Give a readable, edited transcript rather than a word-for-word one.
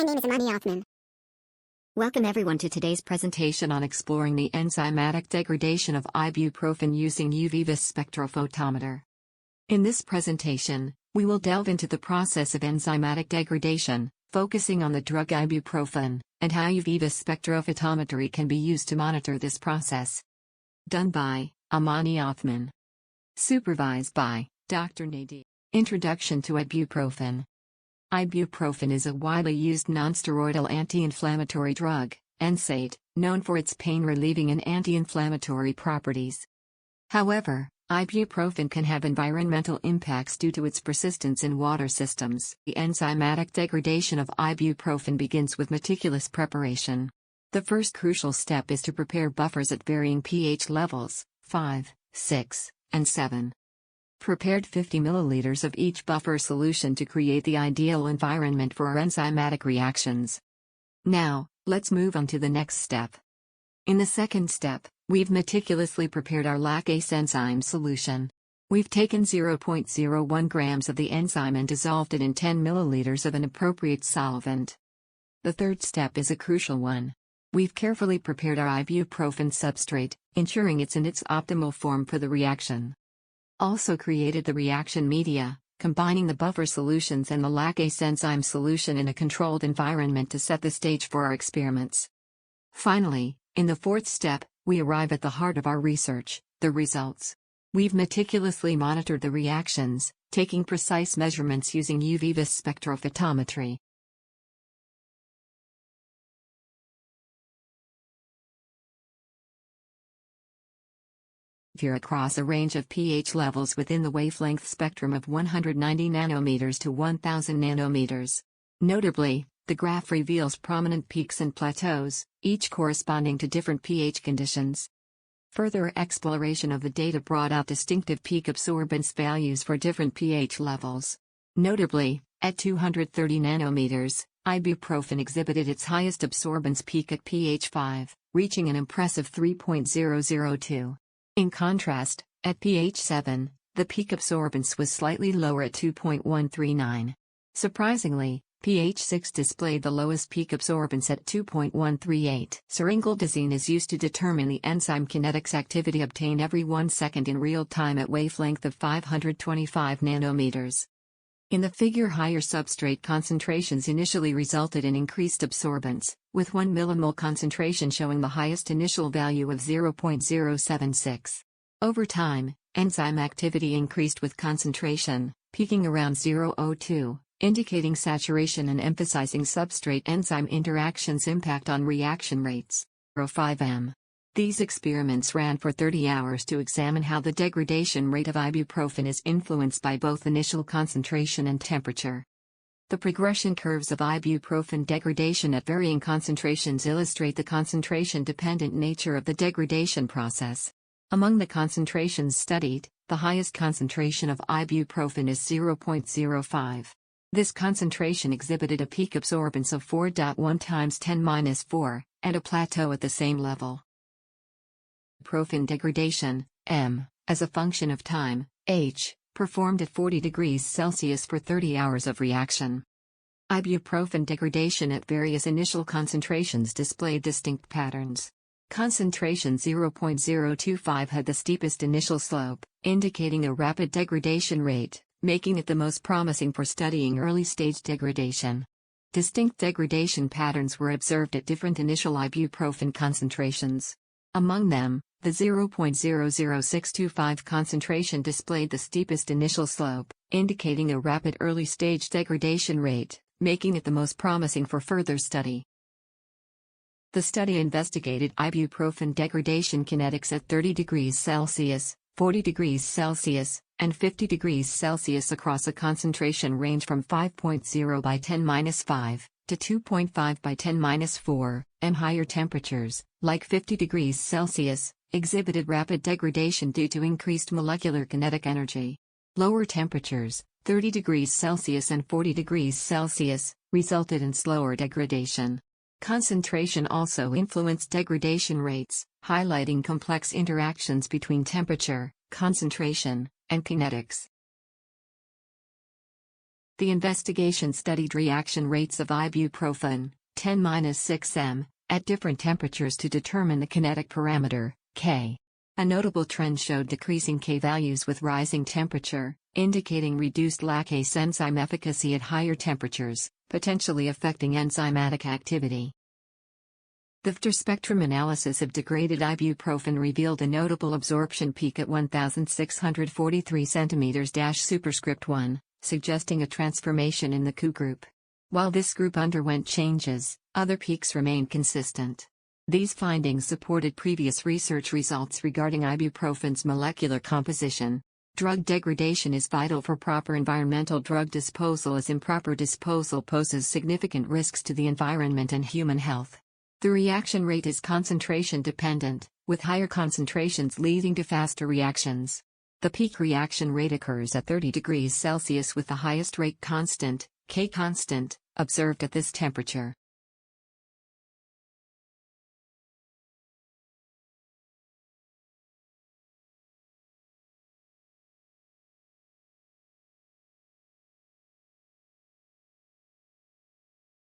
My name is Amani Othman. Welcome everyone to today's presentation on exploring the enzymatic degradation of ibuprofen using UV-VIS spectrophotometer. In this presentation, we will delve into the process of enzymatic degradation, focusing on the drug ibuprofen, and how UV-VIS spectrophotometry can be used to monitor this process. Done by Amani Othman. Supervised by Dr. Nadiah. Introduction to ibuprofen. Ibuprofen is a widely used nonsteroidal anti-inflammatory drug, NSAID, known for its pain-relieving and anti-inflammatory properties. However, ibuprofen can have environmental impacts due to its persistence in water systems. The enzymatic degradation of ibuprofen begins with meticulous preparation. The first crucial step is to prepare buffers at varying pH levels, 5, 6, and 7. Prepared 50 ml of each buffer solution to create the ideal environment for enzymatic reactions. Now, let's move on to the next step. In the second step, we've meticulously prepared our lactase enzyme solution. We've taken 0.01 grams of the enzyme and dissolved it in 10 ml of an appropriate solvent. The third step is a crucial one. We've carefully prepared our ibuprofen substrate, ensuring it's in its optimal form for the reaction. Also created the reaction media, combining the buffer solutions and the lactase enzyme solution in a controlled environment to set the stage for our experiments. Finally, in the fourth step, we arrive at the heart of our research, the results. We've meticulously monitored the reactions, taking precise measurements using UV-VIS spectrophotometry. Across a range of pH levels within the wavelength spectrum of 190 nanometers to 1000 nanometers. Notably, the graph reveals prominent peaks and plateaus, each corresponding to different pH conditions. Further exploration of the data brought out distinctive peak absorbance values for different pH levels. Notably, at 230 nanometers, ibuprofen exhibited its highest absorbance peak at pH 5, reaching an impressive 3.002. In contrast, at pH 7, the peak absorbance was slightly lower at 2.139. Surprisingly, pH 6 displayed the lowest peak absorbance at 2.138. Syringaldazine is used to determine the enzyme kinetics activity obtained every 1 second in real time at wavelength of 525 nanometers. In the figure, higher substrate concentrations initially resulted in increased absorbance, with 1 millimole concentration showing the highest initial value of 0.076. Over time, enzyme activity increased with concentration, peaking around 0.02, indicating saturation and emphasizing substrate-enzyme interactions' impact on reaction rates. 0.5 These experiments ran for 30 hours to examine how the degradation rate of ibuprofen is influenced by both initial concentration and temperature. The progression curves of ibuprofen degradation at varying concentrations illustrate the concentration-dependent nature of the degradation process. Among the concentrations studied, the highest concentration of ibuprofen is 0.05. This concentration exhibited a peak absorbance of 4.1 times 10⁻⁴, and a plateau at the same level. Ibuprofen degradation, M, as a function of time, H, performed at 40 degrees Celsius for 30 hours of reaction. Ibuprofen degradation at various initial concentrations displayed distinct patterns. Concentration 0.025 had the steepest initial slope, indicating a rapid degradation rate, making it the most promising for studying early-stage degradation. Distinct degradation patterns were observed at different initial ibuprofen concentrations. Among them, the 0.00625 concentration displayed the steepest initial slope, indicating a rapid early-stage degradation rate, making it the most promising for further study. The study investigated ibuprofen degradation kinetics at 30 degrees Celsius, 40 degrees Celsius, and 50 degrees Celsius across a concentration range from 5.0 by 10⁻⁵ to 2.5 by 10⁻⁴, and higher temperatures, like 50 degrees Celsius, exhibited rapid degradation due to increased molecular kinetic energy. Lower temperatures, 30 degrees Celsius and 40 degrees Celsius, resulted in slower degradation. Concentration also influenced degradation rates, highlighting complex interactions between temperature, concentration, and kinetics. The investigation studied reaction rates of ibuprofen, 10-6 m, at different temperatures to determine the kinetic parameter, K. A notable trend showed decreasing K values with rising temperature, indicating reduced lactase enzyme efficacy at higher temperatures, potentially affecting enzymatic activity. The FTIR spectrum analysis of degraded ibuprofen revealed a notable absorption peak at 1,643 cm (1), suggesting a transformation in the Q group. While this group underwent changes, other peaks remained consistent. These findings supported previous research results regarding ibuprofen's molecular composition. Drug degradation is vital for proper environmental drug disposal, as improper disposal poses significant risks to the environment and human health. The reaction rate is concentration dependent, with higher concentrations leading to faster reactions. The peak reaction rate occurs at 30 degrees Celsius with the highest rate constant, K constant, observed at this temperature.